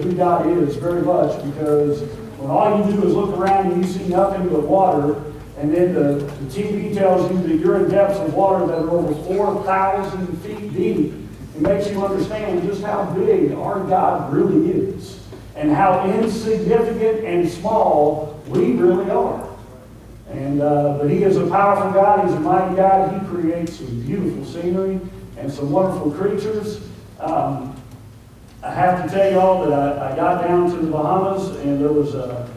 who God is very much, because when all you do is look around and you see nothing but water, and then the TV tells you that you're in depths of water that are over 4,000 feet deep, it makes you understand just how big our God really is, and how insignificant and small we really are. And but He is a powerful God. He's a mighty God. He creates some beautiful scenery and some wonderful creatures. I have to tell y'all that I got down to the Bahamas, and there was a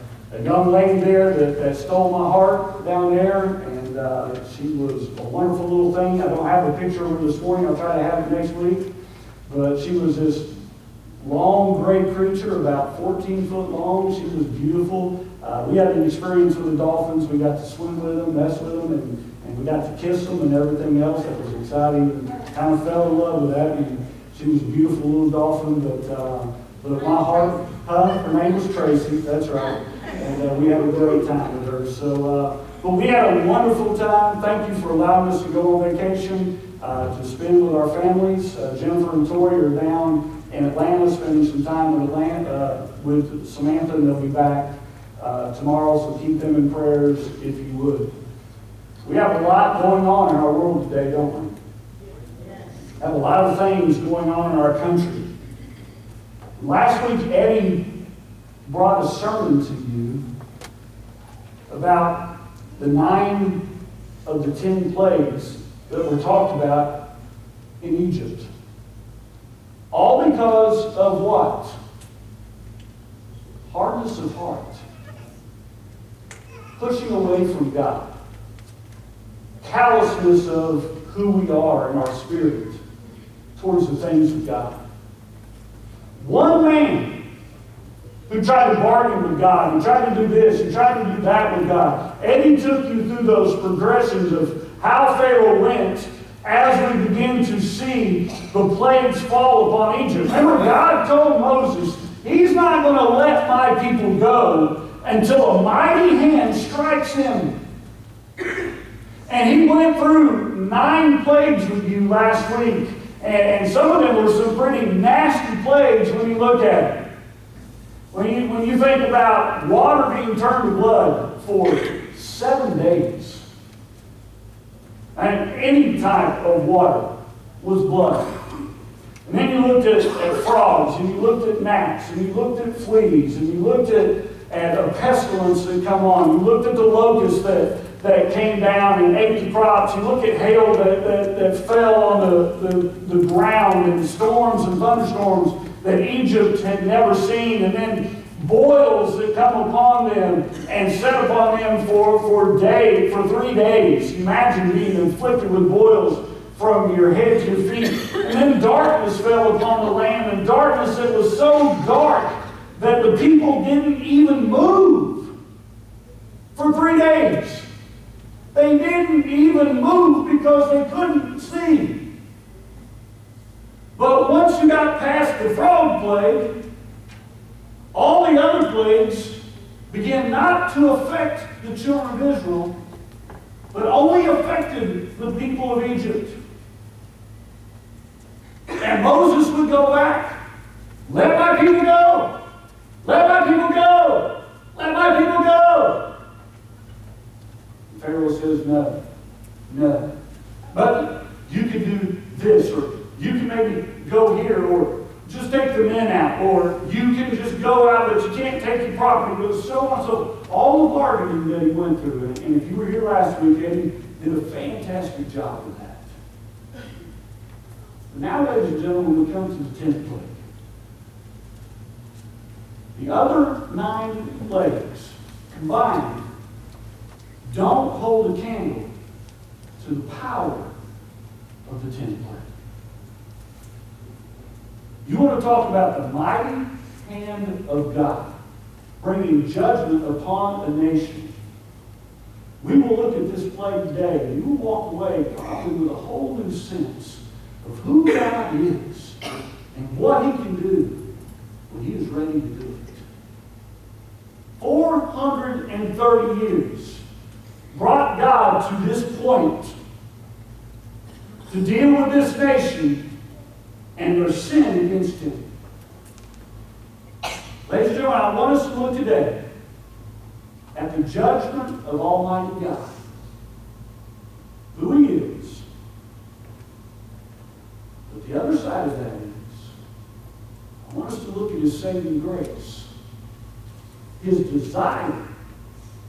young lady there that stole my heart down there, and she was a wonderful little thing. I don't have a picture of her this morning. I'll try to have it next week. But she was this long, gray creature, about 14 foot long. She was beautiful. We had an experience with the dolphins. We got to swim with them, mess with them, and we got to kiss them and everything else. That was exciting. And kind of fell in love with that. And she was a beautiful little dolphin, but my heart, her name was Tracy, that's right. And we had a great time with her. So, but we had a wonderful time. Thank you for allowing us to go on vacation, to spend with our families. Jennifer and Tori are down in Atlanta, spending some time with Samantha, and they'll be back tomorrow, so keep them in prayers if you would. We have a lot going on in our world today, don't we? We have a lot of things going on in our country. Last week, Eddie brought a sermon to you about the 9 of the 10 plagues that were talked about in Egypt. All because of what? Hardness of heart. Pushing away from God. Callousness of who we are in our spirit towards the things of God. One man who tried to bargain with God, who tried to do this, who tried to do that with God. Eddie took you through those progressions of how Pharaoh went as we begin to see the plagues fall upon Egypt. Remember, God told Moses, He's not going to let my people go until a mighty hand strikes him. And He went through 9 plagues with you last week. And some of them were some pretty nasty plagues when you look at it. When you think about water being turned to blood for 7 days. And any type of water was blood. And then you looked at frogs, and you looked at gnats, and you looked at fleas, and you looked at a pestilence that come on. You looked at the locusts that came down and ate the crops. You look at hail that fell on the ground, and storms and thunderstorms that Egypt had never seen, and then boils that come upon them and set upon them for 3 days. Imagine being inflicted with boils from your head to your feet. And then darkness fell upon the land, and darkness that was so dark that the people didn't even move for 3 days. They didn't even move because they couldn't see. But once you got past the frog plague, all the other plagues began not to affect the children of Israel, but only affected the people of Egypt. And Moses would go back. Let my people go. Let my people go. Let my people go. And Pharaoh says, no. No. But you can do this, or you can maybe go here, or just take the men out, or you can just go out, but you can't take the property. It was so on. So all the bargaining that he went through, and if you were here last week, Eddie did a fantastic job with that. Now, ladies and gentlemen, we come to the 10th plague. The other 9 plagues combined don't hold a candle to the power of the 10th plague. You want to talk about the mighty hand of God bringing judgment upon a nation. We will look at this plague today, and you will walk away probably with a whole new sense of who God is and what He can do when He is ready to do it. 430 years brought God to this point to deal with this nation and their sin against Him. Ladies and gentlemen, I want us to look today at the judgment of Almighty God. Who He is. But the other side of that is, I want us to look at His saving grace. His desire,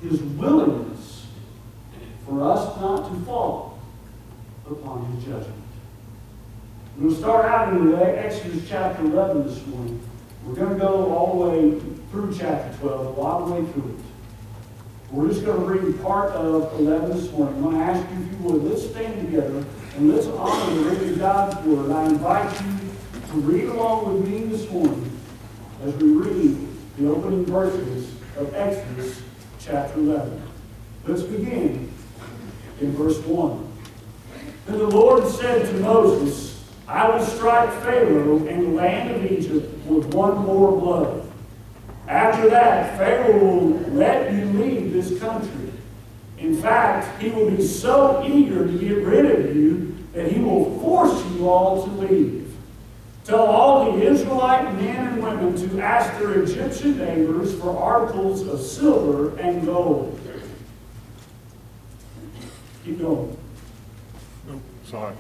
His willingness for us not to fall upon His judgment. We're going to start out in Exodus chapter 11 this morning. We're going to go all the way through chapter 12, a lot of the way through it. We're just going to read part of 11 this morning. I'm going to ask you if you would, let's stand together and let's honor the reading of God's Word. I invite you to read along with me this morning as we read the opening verses of Exodus chapter 11. Let's begin in verse 1. Then the Lord said to Moses, I will strike Pharaoh and the land of Egypt with one more blow. After that, Pharaoh will let you leave this country. In fact, he will be so eager to get rid of you that he will force you all to leave. Tell all the Israelite men and women to ask their Egyptian neighbors for articles of silver and gold. Keep going. Oh, sorry.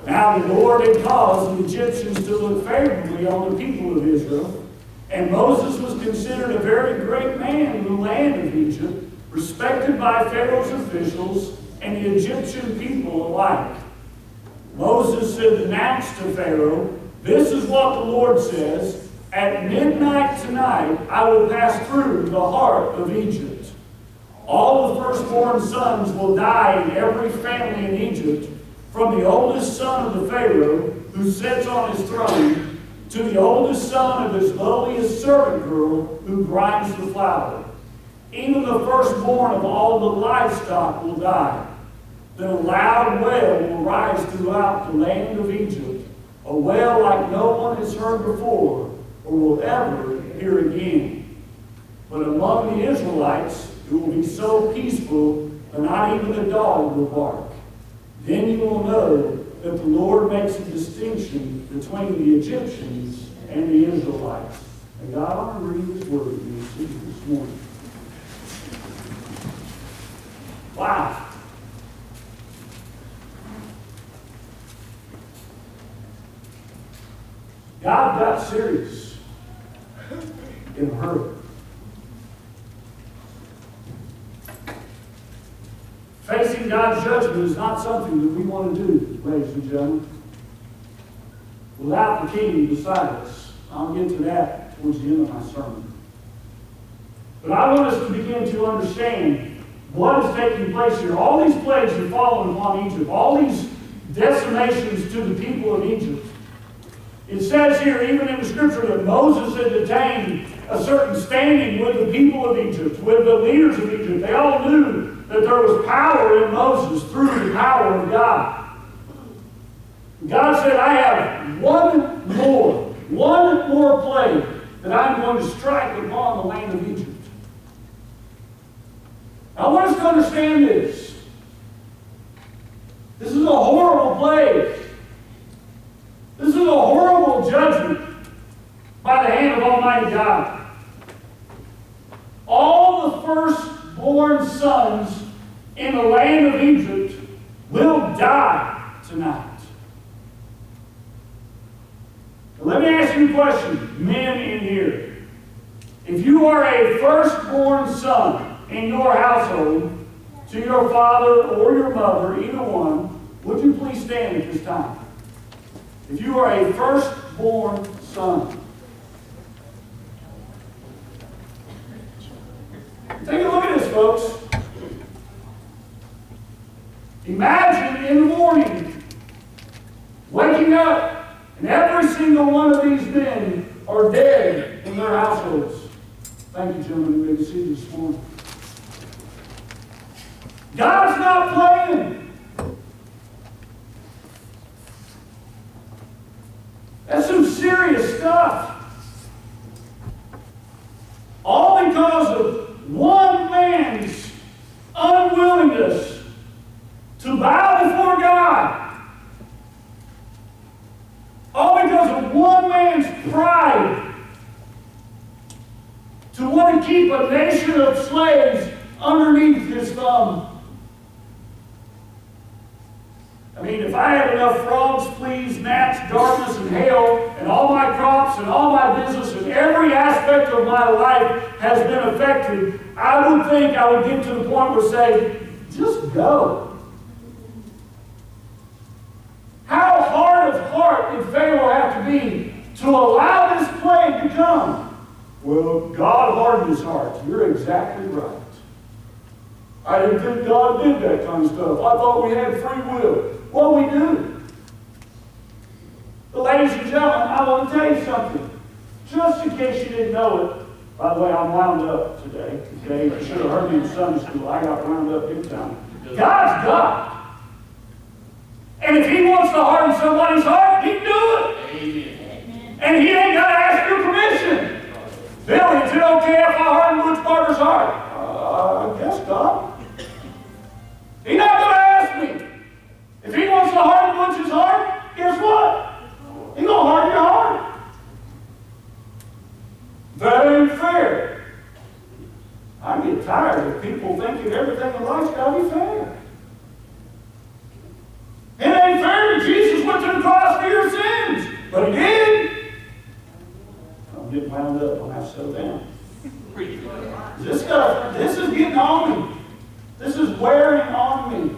Now the Lord had caused the Egyptians to look favorably on the people of Israel, and Moses was considered a very great man in the land of Egypt, respected by Pharaoh's officials and the Egyptian people alike. Moses had announced to Pharaoh, this is what the Lord says, at midnight tonight I will pass through the heart of Egypt. All the firstborn sons will die in every family in Egypt, from the oldest son of the Pharaoh, who sits on his throne, to the oldest son of his lowliest servant girl, who grinds the flour. Even the firstborn of all the livestock will die. Then a loud wail will rise throughout the land of Egypt, a wail like no one has heard before, or will ever hear again. But among the Israelites, it will be so peaceful that not even a dog will bark. Then you will know that the Lord makes a distinction between the Egyptians and the Israelites. And God, I want to read His Word to you this morning. Wow. God got serious in a hurry. Facing God's judgment is not something that we want to do, ladies and gentlemen. Without the King beside us. I'll get to that towards the end of my sermon. But I want us to begin to understand what is taking place here. All these plagues are falling upon Egypt. All these decimations to the people of Egypt. It says here, even in the scripture, that Moses had attained a certain standing with the people of Egypt, with the leaders of Egypt. They all knew that there was power in Moses through the power of God. God said, I have one more plague that I'm going to strike upon the land of Egypt. I want us to understand this. This is a horrible plague. This is a horrible judgment by the hand of Almighty God. All the firstborn sons in the land of Egypt will die tonight. Now, let me ask you a question, men in here. If you are a firstborn son in your household, to your father or your mother, either one, would you please stand at this time? If you are a firstborn son. Take a look at this, folks. Imagine in the morning, waking up, and every single one of these men are dead in their households. Thank you, gentlemen. Good to see you this morning. God's not playing. That's some serious stuff. All because of one man's unwillingness to bow before God. All because of one man's pride. to want to keep a nation of slaves underneath his thumb. I mean, if I had enough frogs, fleas, gnats, darkness, and hail, and all my crops and all my business and every aspect of my life has been affected, I would think I would get to the point where say, just go. How hard of heart did Pharaoh have to be to allow this plague to come? Well, God hardened his heart. You're exactly right. I didn't think God did that kind of stuff. I thought we had free will. Well, we do. But ladies and gentlemen, I want to tell you something. Just in case you didn't know it, by the way, I'm wound up today. Okay, you should have heard me in Sunday school. I got wound up big time. God's God. And if he wants to harden somebody's heart, he can do it. Amen. And he ain't got to ask your permission. Billy, is it okay if I harden Butch Barber's heart? I guess God. He's not going to ask me. If he wants to harden Butch's heart, guess what? He's going to harden your heart. That ain't fair. I get tired of people thinking everything in life's got to be fair. It ain't fair that Jesus went to the cross for your sins. But he did. I'm getting wound up. I'm going to have to settle down. This is getting on me. This is wearing on me.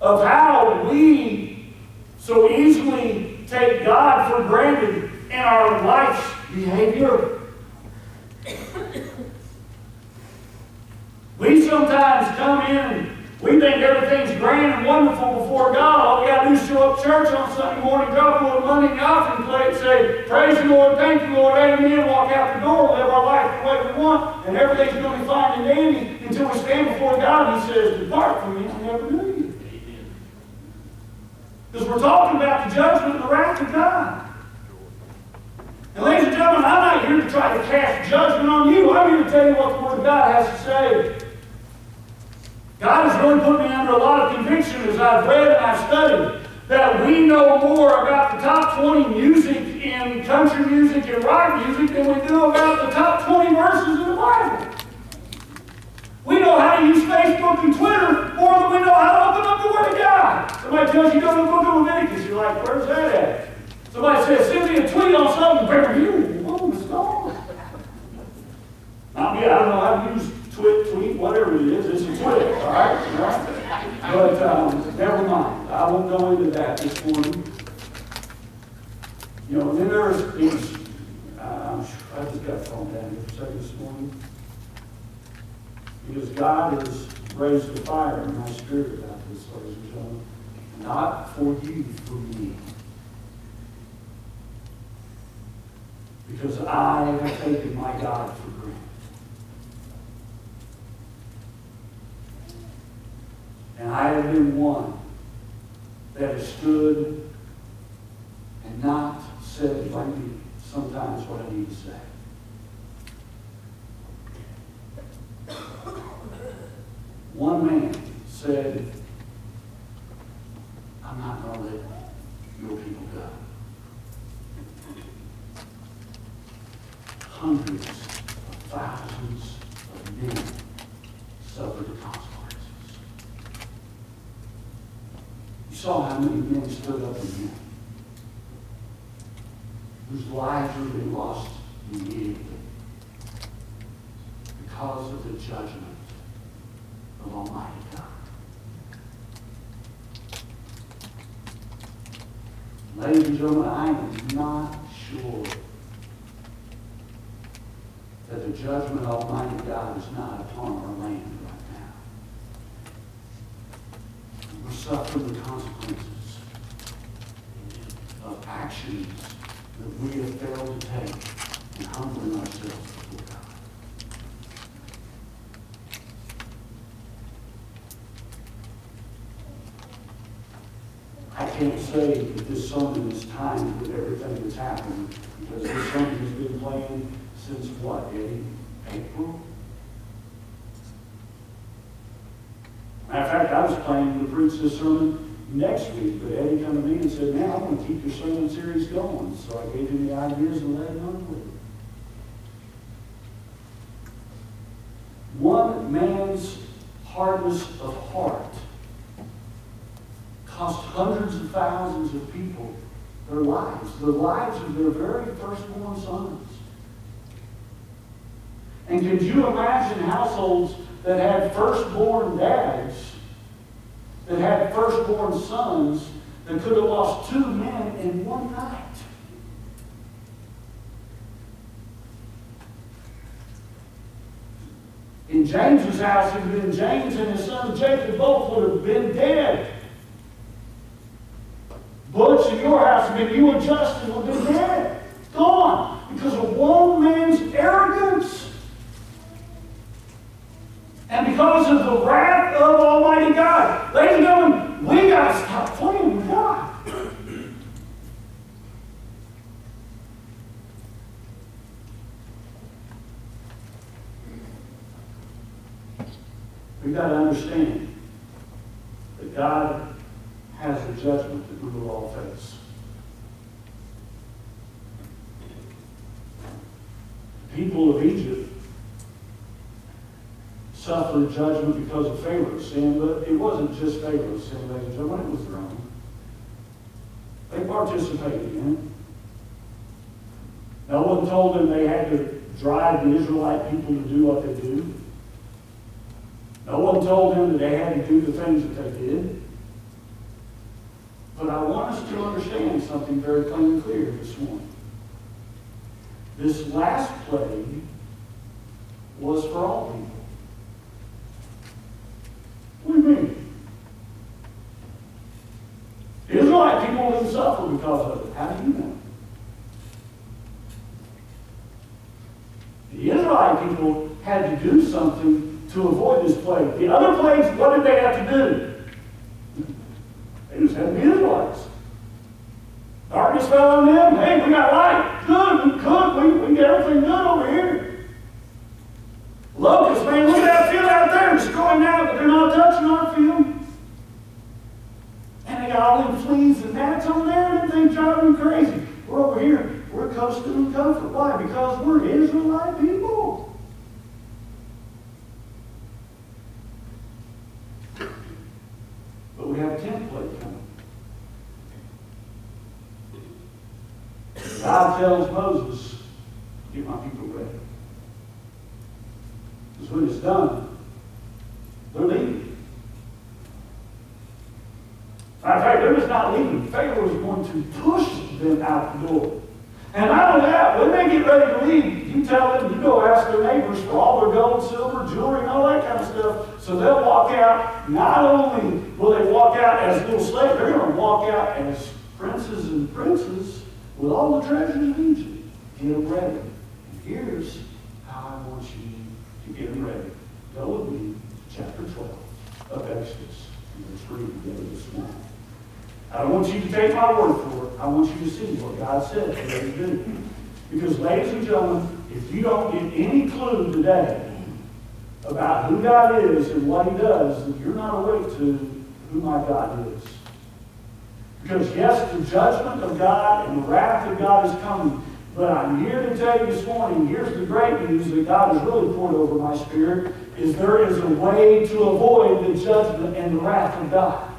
Of how we so easily take God for granted in our life's behavior. We sometimes come in, we think everything's grand and wonderful before God. All we got to do is show up to church on Sunday morning, drop a little money in the offering plate, say, praise the Lord, thank you, Lord, amen, walk out the door, live our life the way we want, and everything's going to be fine and dandy until we stand before God and he says, depart from me, I never knew you. Because we're talking about the judgment and the wrath of God. And ladies and gentlemen, I'm not here to try to cast judgment on you. I'm here to tell you what the Word of God has to say. God has really put me under a lot of conviction as I've read and I've studied that we know more about the top 20 music in country music and rock music than we do about the top 20 verses in the Bible. We know how to use Facebook and Twitter more than we know how to open up the Word of God. Somebody tells you go to the book of Leviticus, you're like, where's that at? Somebody says, send me a tweet on something, whoa, it's gone. Not me, I don't know how to use tweet, whatever it is, it's a tweet, all right? But never mind, I won't go into that this morning. You know, and then there's these, I just got thrown down here for a second this morning. Because God has raised a fire in my spirit about this, ladies and gentlemen. Not for you, for me. Because I have taken my God for granted. And I have been one that has stood and not said plainly sometimes what I need to say. One man said, I'm not going to let your people go. Hundreds of thousands of men suffered the consequences. You saw how many men stood up again, whose lives would have been lost immediately because of the judgment of Almighty God. Ladies and gentlemen, I am not sure that the judgment of Almighty God is not upon our land right now. We're suffering the consequences of actions that we have failed to take and humbling ourselves before God. I can't say that this sermon is timed with everything that's happened, because this sermon has been playing since what, Eddie? April? Matter of fact, I was planning to preach this sermon next week, but Eddie came to me and said, man, I want to keep your sermon series going. So I gave him the ideas and let him on with it. hardness of heart cost hundreds of thousands of people their lives of their very firstborn sons. And could you imagine households that had firstborn dads, that had firstborn sons, that could have lost two men in one night? In James's house, it would have been James and his son Jacob both would have been dead. Butch, in your house, would have been you and Justin would have been dead. Gone. Because of one man's arrogance. And because of the wrath of Almighty God. Ladies and gentlemen, we got to stop playing with God. We've got to understand that God has a judgment that we will all face. The people of Egypt suffered judgment because of Pharaoh's sin, but it wasn't just Pharaoh's sin, ladies and gentlemen, it was their own. They participated in it. No one told them they had to drive the Israelite people to do what they do. No one told them that they had to do the things that they did. But I want us to understand something very plain and clear this morning. This last plague was for all people. What do you mean? The Israelite people didn't suffer because of it. How do you know? The Israelite people had to do something to avoid this plague. The other plagues, what did they have to do? They just had to be Israelites. Darkness fell on them. Hey, we got light. Good, we cook. We get everything good over here. Locusts, man, look at that field out there. Destroying now, but they're not touching our field. And they got all them fleas and gnats over there, and everything driving them crazy. We're over here. We're coasting in comfort. Why? Because we're Israelite people. But we have a 10th plague coming. God tells Moses, get my people ready. Because when it's done, they're leaving. Matter of fact, they're just not leaving. Pharaoh is going to push them out the door. And not only that, when they get ready to leave, you tell them, you go ask their neighbors for all their gold, silver, jewelry, and all that kind of stuff. So they'll walk out. Not only will they walk out as little slaves, they're going to walk out as princes and princes with all the treasures of Egypt. Get them ready. And here's how I want you to get them ready. Go with me to chapter 12 of Exodus. Let's read together this morning. I don't want you to take my word for it. I want you to see what God said for you to do. Because, ladies and gentlemen, if you don't get any clue today about who God is and what He does, then you're not awake to who my God is. Because, yes, the judgment of God and the wrath of God is coming. But I'm here to tell you this morning, here's the great news that God has really poured over my spirit, is there is a way to avoid the judgment and the wrath of God.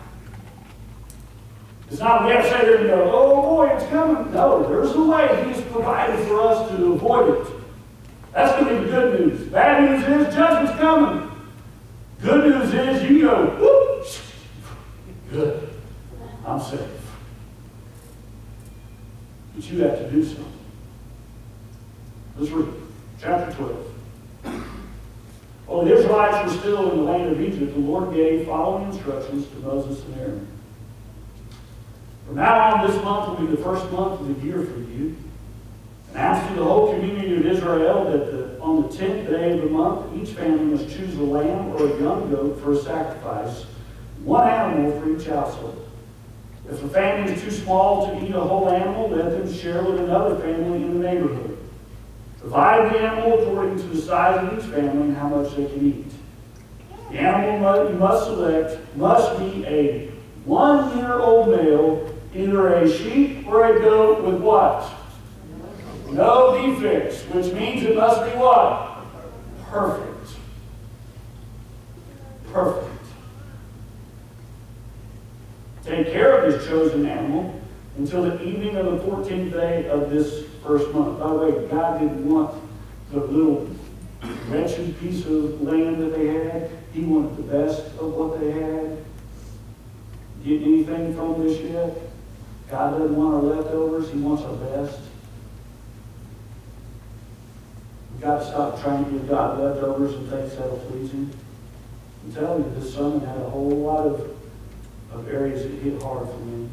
It's not we have to sit here and go, oh boy, it's coming. No, there's a way He has provided for us to avoid it. That's going to be the good news. Bad news is judgment's coming. Good news is you go, whoop, good, I'm safe. But you have to do something. Let's read chapter 12. While the Israelites were still in the land of Egypt, the Lord gave following instructions to Moses and Aaron. From now on, this month will be the first month of the year for you. Announce to the whole community of Israel that on the 10th day of the month, each family must choose a lamb or a young goat for a sacrifice, one animal for each household. If a family is too small to eat a whole animal, let them share with another family in the neighborhood. Divide the animal according to the size of each family and how much they can eat. The animal you must select must be a 1-year-old male, either a sheep or a goat with what? No defects, which means it must be what? Perfect. perfect. Take care of this chosen animal until the evening of the 14th day of this first month. By the way, God didn't want the little wretched piece of land that they had. He wanted the best of what they had. Get anything from this yet? God doesn't want our leftovers. He wants our best. We've got to stop trying to give God leftovers and things that'll please Him. I'm telling you, this sermon had a whole lot of areas that hit hard for me.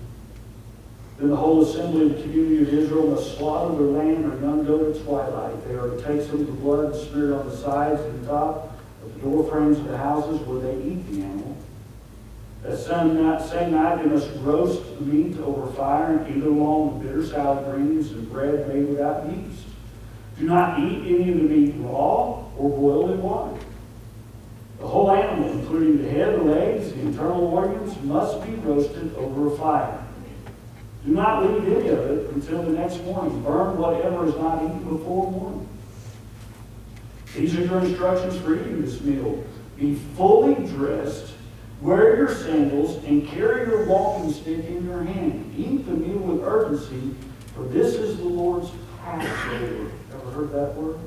Then the whole assembly of the community of Israel must slaughter their lamb or young goat at twilight. They are to take some of the blood smeared on the sides and the top of the door frames of the houses where they eat the animal. That same night they must roast the meat over fire and eat it along with bitter salad greens and bread made without yeast. Do not eat any of the meat raw or boiled in water. The whole animal, including the head, the legs, the internal organs, must be roasted over a fire. Do not leave any of it until the next morning. Burn whatever is not eaten before morning. These are your instructions for eating this meal. Be fully dressed, wear your sandals, and carry your walking stick in your hand. Eat the meal with urgency, for this is the Lord's Passover. Ever heard that word?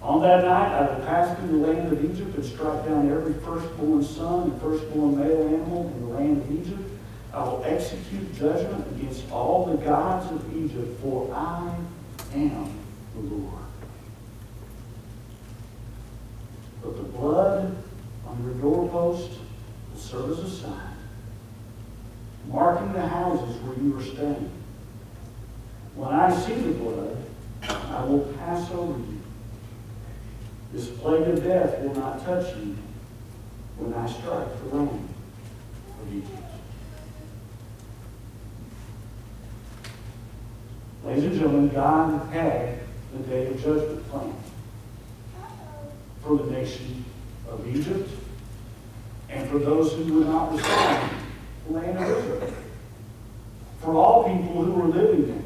On that night I will pass through the land of Egypt and strike down every firstborn son and firstborn male animal in the land of Egypt. I will execute judgment against all the gods of Egypt, for I am the Lord. But the blood on your doorpost will serve as a sign, marking the houses where you are staying. When I see the blood, I will pass over you. This plague of death will not touch you when I strike the land of Egypt. Ladies and gentlemen, God had the day of judgment planned for the nation of Egypt and for those who would not respond to the land of Israel. For all people who were living there.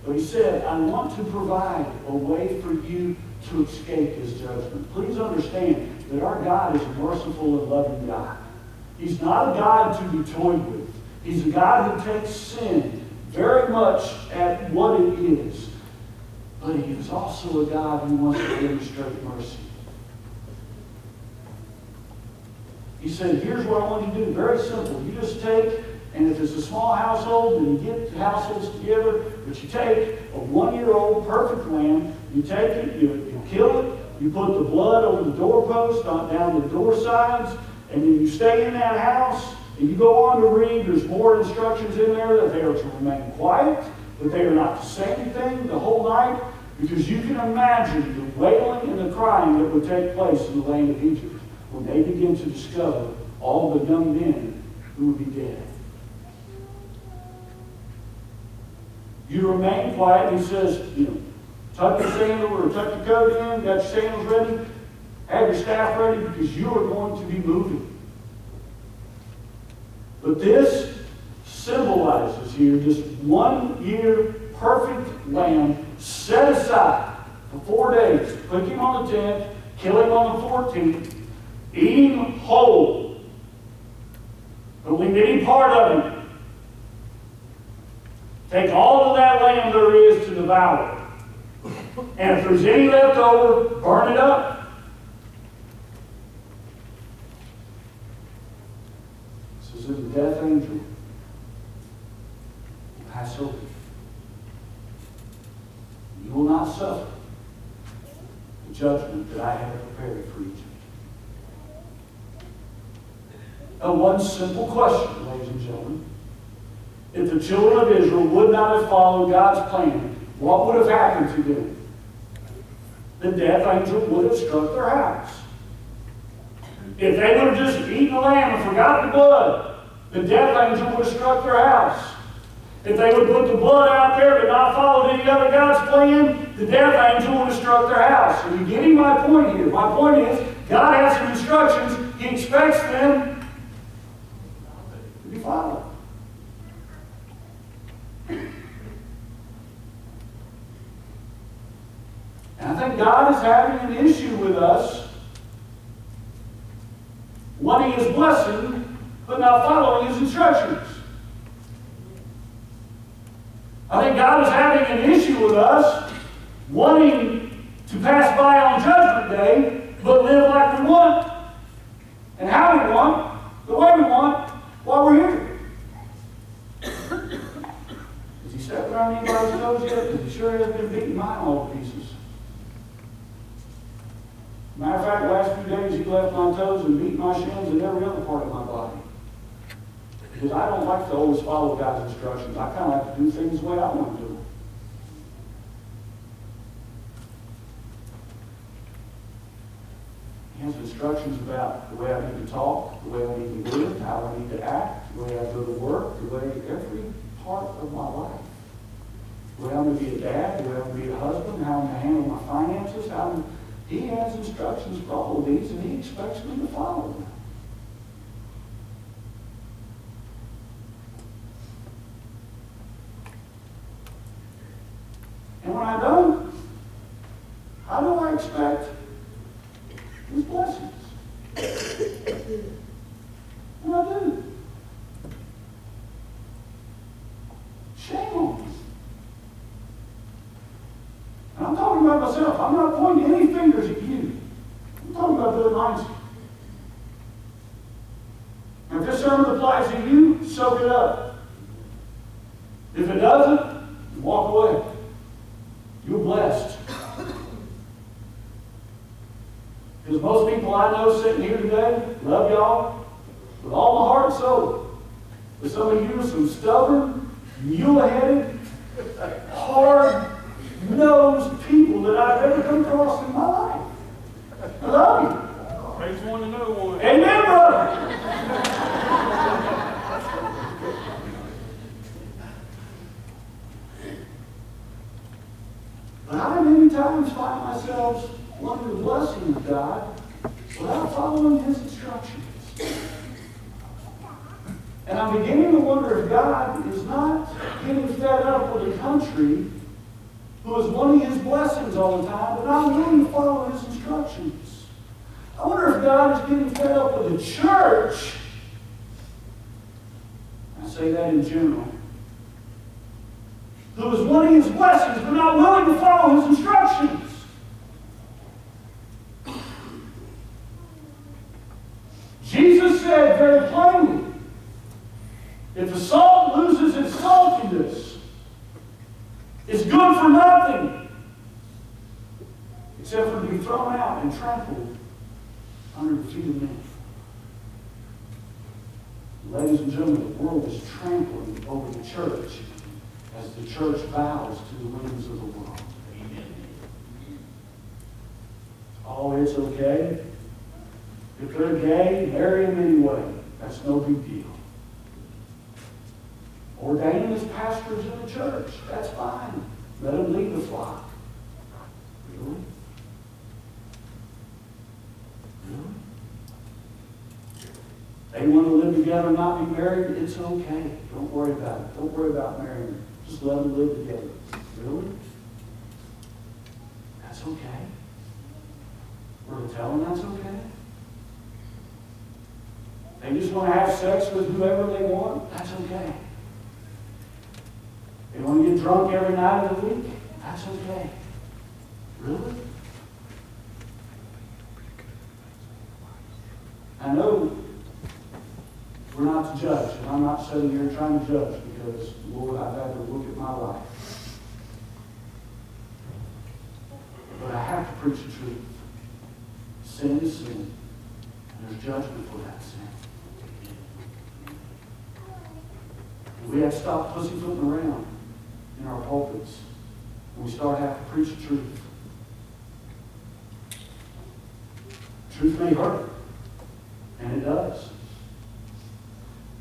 But He said, I want to provide a way for you to escape His judgment. Please understand that our God is a merciful and loving God. He's not a God to be toyed with. He's a God who takes sin very much at what it is. But He is also a God who wants to demonstrate mercy. He said, here's what I want you to do. Very simple. You just take, and if it's a small household, then you get the households together, but you take a 1-year-old perfect lamb, you take it, you kill it, you put the blood over the doorpost, down the door sides, and then you stay in that house, and you go on to read. There's more instructions in there that they are to remain quiet, that they are not to say anything the whole night, because you can imagine the wailing and the crying that would take place in the land of Egypt when they begin to discover all the young men who would be dead. You remain quiet. He says, tuck your sandal or tuck your coat in, got your sandals ready, have your staff ready, because you are going to be moving. But this symbolizes here this 1-year perfect lamb set aside for 4 days. Put him on the 10th, kill him on the 14th, eat him whole. Don't leave any part of him. Take all of that lamb there is to devour. And if there's any left over, burn it up. This is the death angel will pass over you. You will not suffer the judgment that I have prepared for Egypt. One simple question, ladies and gentlemen. If the children of Israel would not have followed God's plan, what would have happened to them? The death angel would have struck their house. If they would have just eaten the lamb and forgot the blood, the death angel would have struck their house. If they would have put the blood out there but not followed any other God's plan, the death angel would have struck their house. Are you getting my point here? My point is, God has some instructions. He expects them to be followed. And I think God is having an issue with us wanting his blessing, but not following his instructions. I think God is having an issue with us wanting to pass by on Judgment Day, but live like we want, and how we want, the way we want, while we're here. Has he stepped around anybody's toes yet? Because he sure has been beating mine all to pieces. Matter of fact, the last few days he left my toes and beat my shins and every other part of my body. Because I don't like to always follow God's instructions. I kind of like to do things the way I want to do them. He has instructions about the way I need to talk, the way I need to live, how I need to act, the way I go to work, the way every part of my life. The way I'm going to be a dad, the way I'm going to be a husband, how I'm going to handle my finances, he has instructions for all of these, and he expects me to follow them. And when I don't, how do I expect his blessings? And I do. Shame on me. And I'm talking about myself. I'm not pointing any fingers at you. I'm talking about Billy Lindsay. And if this sermon applies to you, soak it up. If it doesn't, walk away. You're blessed. Because most people I know sitting here today love y'all with all my heart and soul. But some of you are some stubborn, mule-headed, hard-nosed people that I've ever come across in my life. I love you. Takes one to know one. Amen, brother. But I many times find myself wanting the blessing of God without following his instructions. And I'm beginning to wonder if God is not getting fed up with a country who is wanting his blessings all the time, but not willing to follow his instructions. I wonder if God is getting fed up with the church. I say that in general. Who is wanting his blessings, but not willing to follow his instructions. Jesus said very plainly, if the salt loses its saltiness, it's good for nothing, except for to be thrown out and trampled under the feet of men. Ladies and gentlemen, the world is trampling over the church as the church bows to the winds of the world. Amen. Oh, it's okay. If they're gay, marry them anyway. That's no big deal. Ordain them as pastors in the church. That's fine. Let them lead the flock. Really? Really? They want to live together and not be married, it's okay. Don't worry about it. Don't worry about marrying them. Just let them live together. Really? That's okay. We're to tell them that's okay. They just want to have sex with whoever they want, that's okay. They want to get drunk every night of the week, that's okay. Really? I know we're not to judge, and I'm not sitting here trying to judge because, Lord, I've had to look at my life. But I have to preach the truth. Sin is sin, and there's judgment for that sin. We have to stop pussyfooting around in our pulpits, and we start having to preach the truth. Truth may hurt, and it does.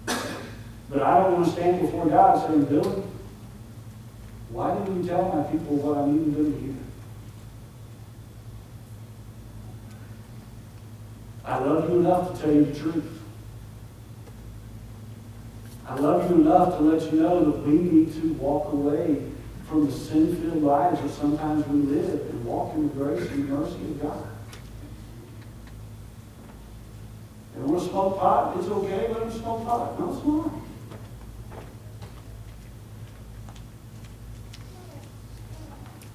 But I don't want to stand before God saying, Billy, why didn't you tell my people what I needed them to hear? I love you enough to tell you the truth. I love you enough to let you know that we need to walk away from the sin-filled lives that sometimes we live and walk in the grace and mercy of God. They want to smoke pot, it's okay, let them smoke pot. No, it's not.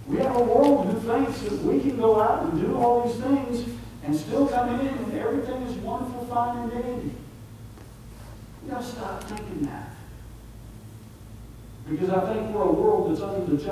We have a world who thinks that we can go out and do all these things and still come in and everything is wonderful, fine, and dandy. We got to stop thinking that. Because I think we're a world that's under the